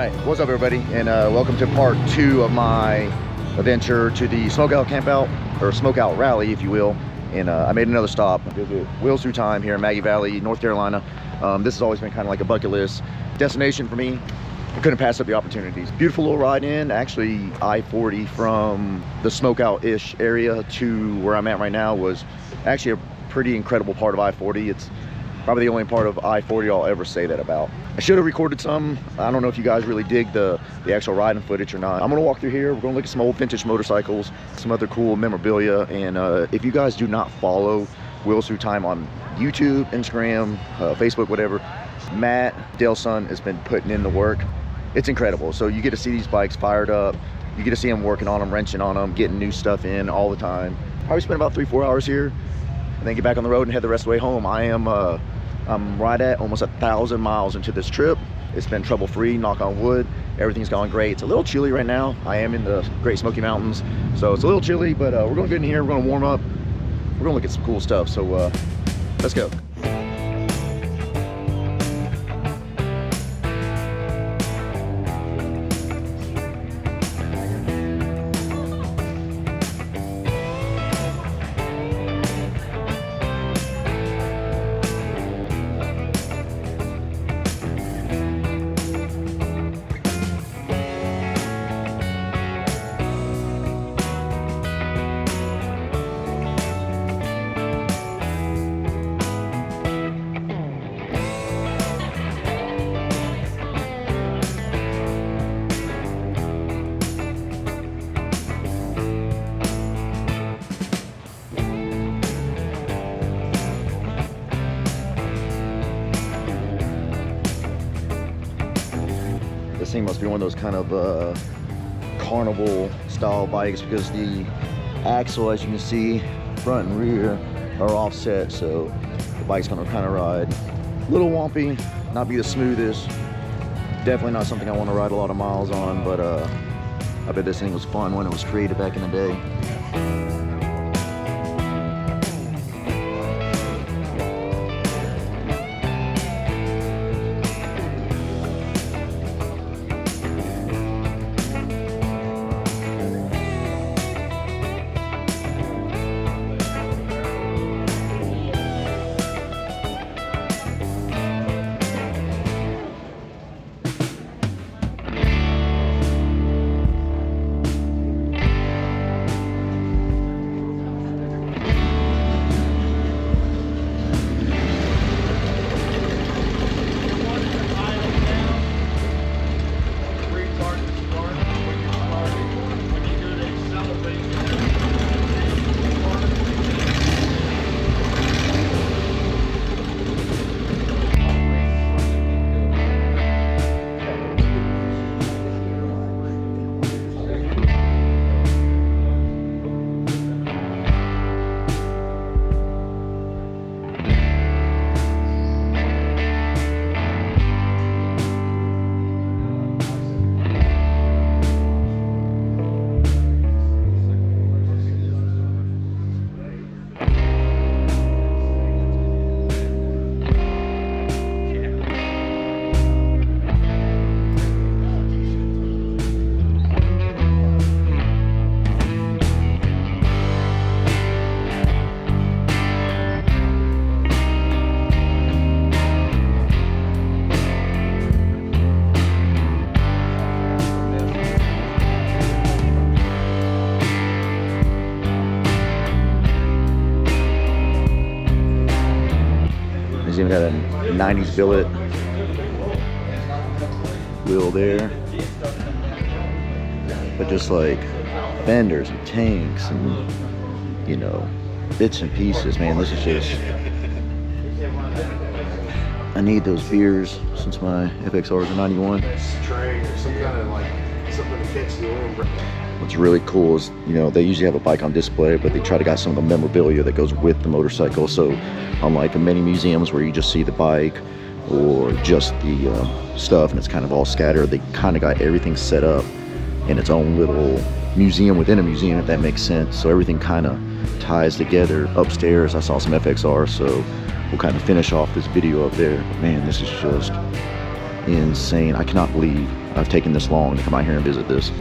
Alright, what's up everybody, and welcome to part 2 of my adventure to the Smokeout Campout, or Smokeout Rally if you will. And I made another stop, visit Wheels Through Time here in Maggie Valley, North Carolina. This has always been kind of like a bucket list destination for me. I couldn't pass up the opportunities. Beautiful little ride in, actually I-40 from the Smokeout-ish area to where I'm at right now was actually a pretty incredible part of I-40. It's probably the only part of I-40 I'll ever say that about. I should have recorded some. I don't know if you guys really dig the actual riding footage or not. I'm gonna walk through here. We're gonna look at some old vintage motorcycles, some other cool memorabilia, and if you guys do not follow Wheels Through Time on YouTube, Instagram, Facebook, whatever, Matt, Dale's son, has been putting in the work. It's incredible. So you get to see these bikes fired up. You get to see them working on them, wrenching on them, getting new stuff in all the time. Probably spend about 3-4 hours here, and then get back on the road and head the rest of the way home. I'm right at almost 1,000 miles into this trip. It's been trouble-free, knock on wood. Everything's going great. It's a little chilly right now. I am in the Great Smoky Mountains, so it's a little chilly, but we're gonna get in here, we're gonna warm up, we're gonna look at some cool stuff, so let's go. This thing must be one of those kind of carnival style bikes, because the axle, as you can see, front and rear are offset, so the bike's gonna kind of ride a little wompy, not be the smoothest. Definitely not something I want to ride a lot of miles on, but I bet this thing was fun when it was created back in the day. He's even got a 90s billet wheel there, but just like fenders and tanks and, you know, bits and pieces, man. This is just, I need those beers since my FXRs are 91. What's really cool is, you know, they usually have a bike on display, but they try to got some of the memorabilia that goes with the motorcycle. So unlike in many museums where you just see the bike or just the stuff and it's kind of all scattered, they kind of got everything set up in its own little museum within a museum, if that makes sense. So everything kind of ties together. Upstairs I saw some FXR, so we'll kind of finish off this video up there. But man, this is just insane. I cannot believe I've taken this long to come out here and visit this.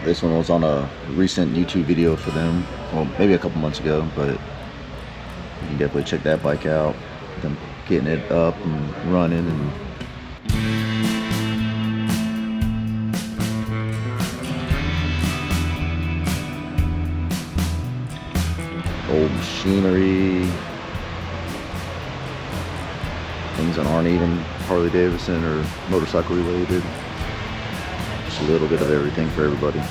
This one was on a recent YouTube video for them, well, maybe a couple months ago, but you can definitely check that bike out. Them getting it up and running and old machinery, things that aren't even Harley-Davidson or motorcycle related. Just a little bit of everything for everybody.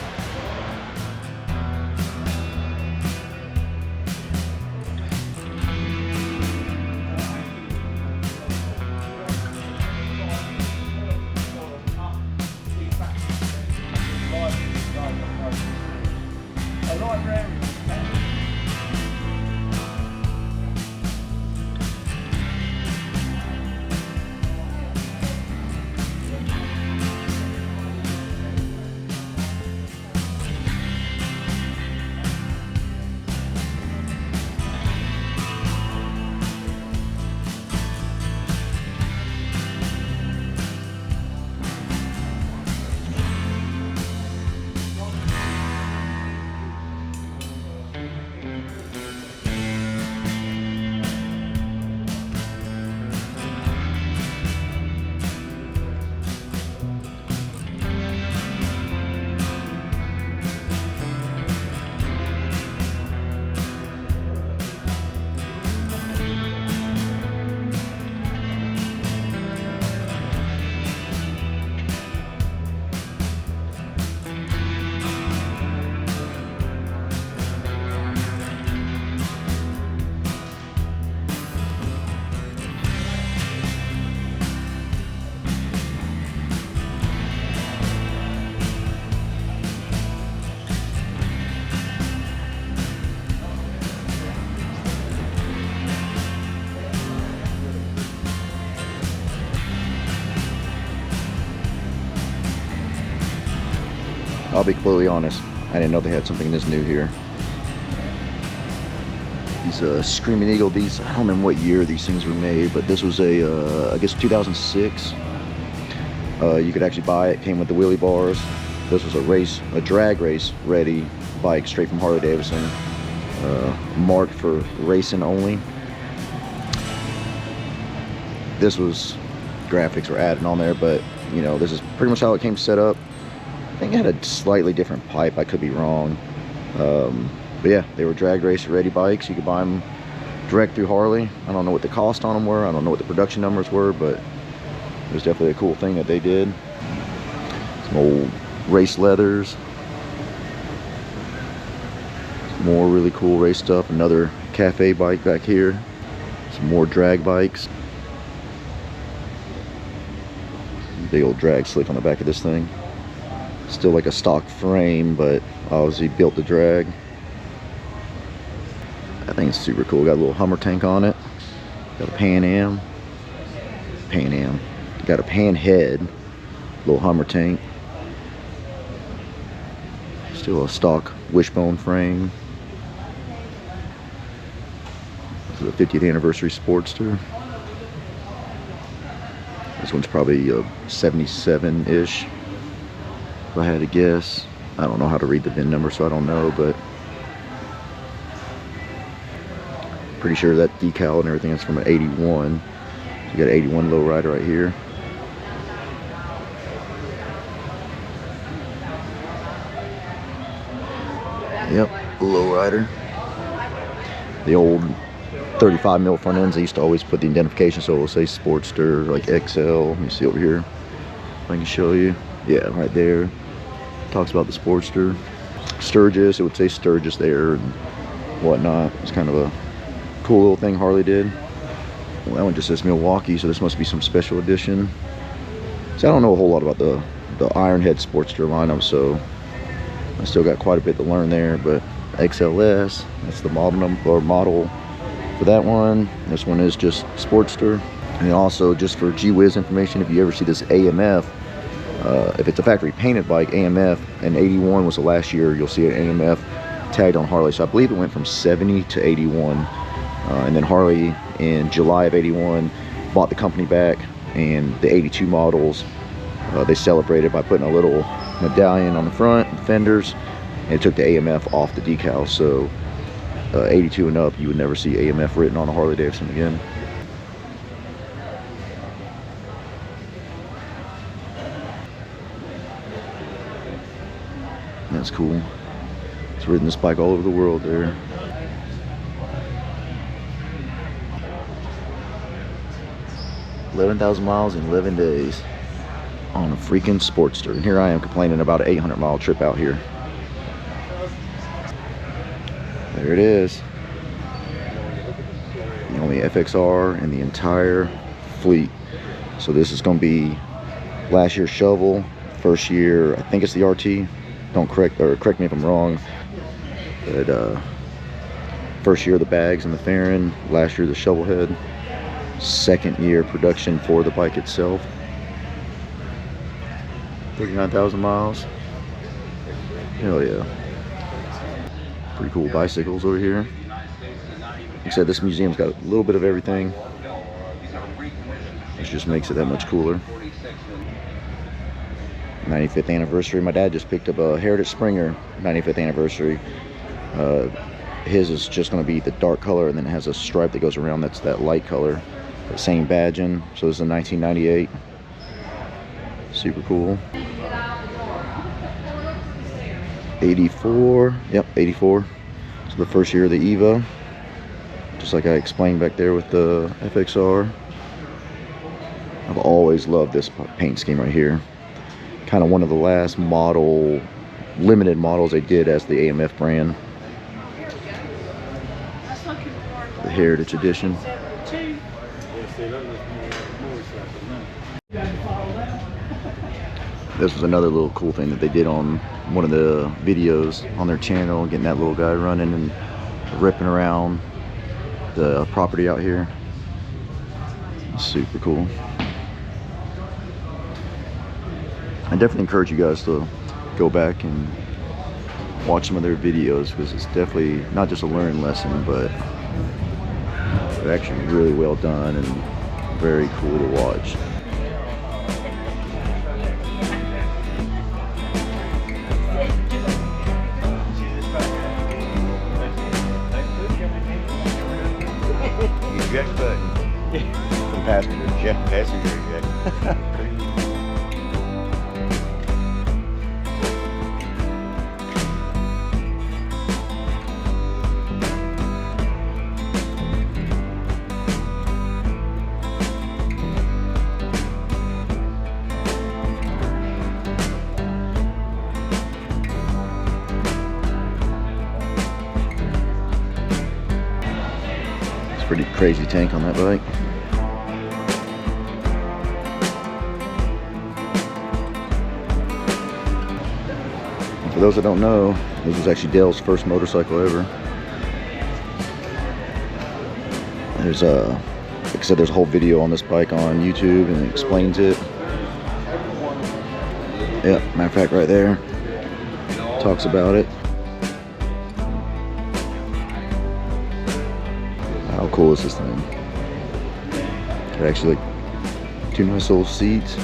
I'll be completely honest, I didn't know they had something this new here. These Screaming Eagle, these, I don't remember what year these things were made, but this was a, I guess 2006. You could actually buy it, came with the wheelie bars. This was a drag race ready bike straight from Harley-Davidson, marked for racing only. This was, graphics were added on there, but you know, this is pretty much how it came set up. I think it had a slightly different pipe, I could be wrong. But yeah, they were drag race ready bikes. You could buy them direct through Harley. I don't know what the cost on them were. I don't know what the production numbers were, but it was definitely a cool thing that they did. Some old race leathers. Some more really cool race stuff. Another cafe bike back here. Some more drag bikes. Big old drag slick on the back of this thing. Still like a stock frame, but obviously built to drag. I think it's super cool. Got a little Hummer tank on it. Got a Pan Am. Got a Pan head. Little Hummer tank. Still a stock wishbone frame. This is a 50th anniversary Sportster. This one's probably a 77-ish. If I had to guess. I don't know how to read the VIN number, so I don't know, but pretty sure that decal and everything is from an 81. You got an 81 lowrider right here. Yep, lowrider. The old 35 mil front ends, they used to always put the identification, so it'll say Sportster, like XL. Let me see over here if I can show you. Yeah, right there. Talks about the Sportster. Sturgis, it would say Sturgis there and whatnot. It's kind of a cool little thing Harley did. Well, that one just says Milwaukee, so this must be some special edition. So I don't know a whole lot about the Ironhead Sportster lineup, so I still got quite a bit to learn there. But XLS, that's the model for that one. This one is just Sportster. And also, just for G-Wiz information, if you ever see this AMF, if it's a factory painted bike, AMF, and 81 was the last year, you'll see an AMF tagged on Harley. So I believe it went from 70 to 81. And then Harley in July of 81 bought the company back, and the 82 models, they celebrated by putting a little medallion on the front, the fenders, and it took the AMF off the decals. So 82 and up, you would never see AMF written on a Harley-Davidson again. That's cool. It's ridden this bike all over the world there. $11,000 miles in 11 days on a freaking Sportster. And here I am complaining about an 800-mile trip out here. There it is. The only FXR in the entire fleet. So this is going to be last year's shovel, first year, I think it's the RT. Don't correct me if I'm wrong. But first year the bags and the fairing, last year the shovel head. Second year production for the bike itself. 39,000 miles. Hell yeah. Pretty cool bicycles over here. Like I said, this museum's got a little bit of everything, which just makes it that much cooler. 95th anniversary. My dad just picked up a Heritage Springer 95th anniversary. His is just going to be the dark color, and then it has a stripe that goes around. That's that light color. The same badging. So this is a 1998. Super cool. 84. Yep, 84. So the first year of the Evo. Just like I explained back there with the FXR. I've always loved this paint scheme right here. Kind of one of the last limited models they did as the AMF brand. The Heritage Edition. This was another little cool thing that they did on one of the videos on their channel, getting that little guy running and ripping around the property out here. Super cool. I definitely encourage you guys to go back and watch some of their videos, because it's definitely not just a learning lesson, but they're actually really well done and very cool to watch. Eject button. From passenger jet. Passenger eject. Pretty crazy tank on that bike. And for those that don't know, this was actually Dale's first motorcycle ever. There's like I said, there's a whole video on this bike on YouTube, and it explains it. Yep, matter of fact, right there talks about it. How cool is this thing? Got actually like two nice little seats.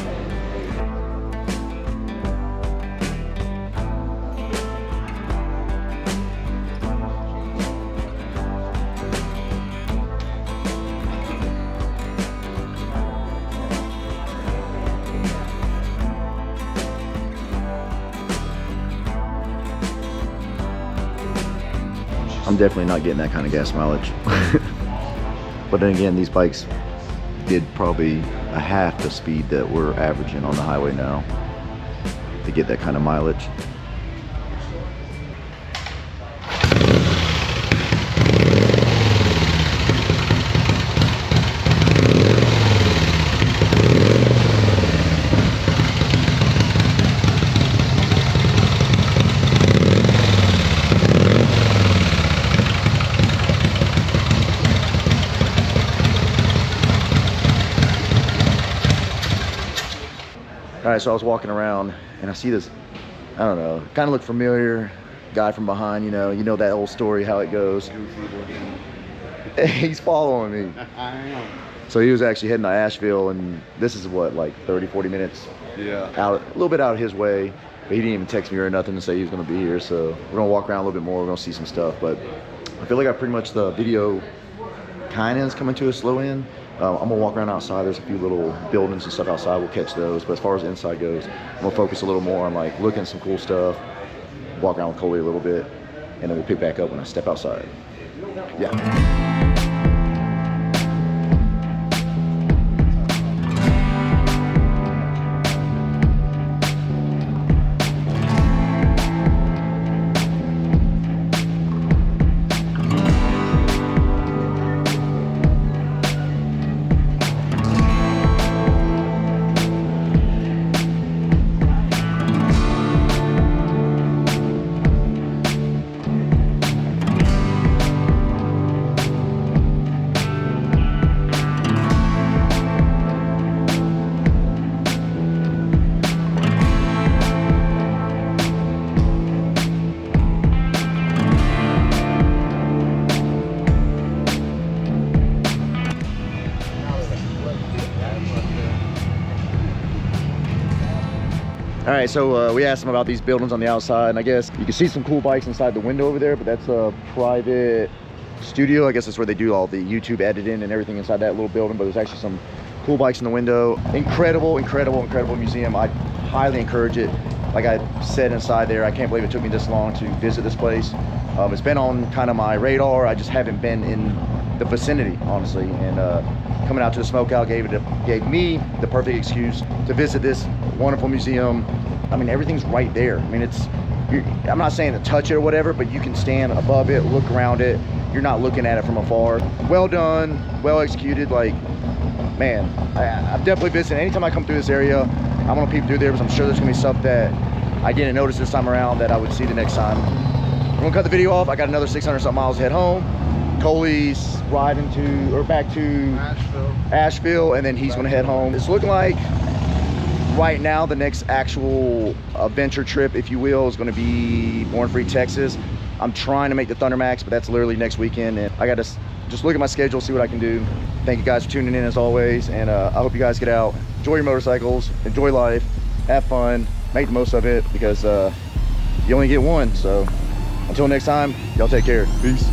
I'm definitely not getting that kind of gas mileage. But then again, these bikes did probably a half the speed that we're averaging on the highway now to get that kind of mileage. All right, so I was walking around and I see this, I don't know, kind of look familiar, guy from behind, you know that old story, how it goes. He's following me. I know. So he was actually heading to Asheville, and this is what, like 30, 40 minutes out, a little bit out of his way, but he didn't even text me or nothing to say he was gonna be here. So we're gonna walk around a little bit more, we're gonna see some stuff, but I feel like I pretty much, the video kind of is coming to a slow end. I'm gonna walk around outside. There's a few little buildings and stuff outside. We'll catch those. But as far as the inside goes, I'm gonna focus a little more on like looking at some cool stuff, walk around with Coley a little bit, and then we'll pick back up when I step outside. Yeah. All right, so we asked him about these buildings on the outside, and I guess you can see some cool bikes inside the window over there, but that's a private studio. I guess that's where they do all the YouTube editing and everything inside that little building, but there's actually some cool bikes in the window. Incredible, incredible, incredible museum. I highly encourage it. Like I said inside there, I can't believe it took me this long to visit this place. It's been on kind of my radar. I just haven't been in the vicinity, honestly, and coming out to the smokeout gave me the perfect excuse to visit this wonderful museum. I mean, everything's right there. I mean, I'm not saying to touch it or whatever, but you can stand above it, look around it. You're not looking at it from afar. Well done, well executed. Like, man, I've definitely visited. Anytime I come through this area, I want to peep through there, because I'm sure there's gonna be stuff that I didn't notice this time around that I would see the next time. I'm gonna cut the video off. I got another 600 something miles to head home. Coley's riding back to Asheville, and then he's gonna head home. It's looking like right now the next actual adventure trip, if you will, is gonna be Born Free, Texas. I'm trying to make the Thunder Max, but that's literally next weekend, and I gotta just look at my schedule, see what I can do. Thank you guys for tuning in as always, and I hope you guys get out, enjoy your motorcycles, enjoy life, have fun, make the most of it, because you only get one. So until next time, y'all take care. Peace.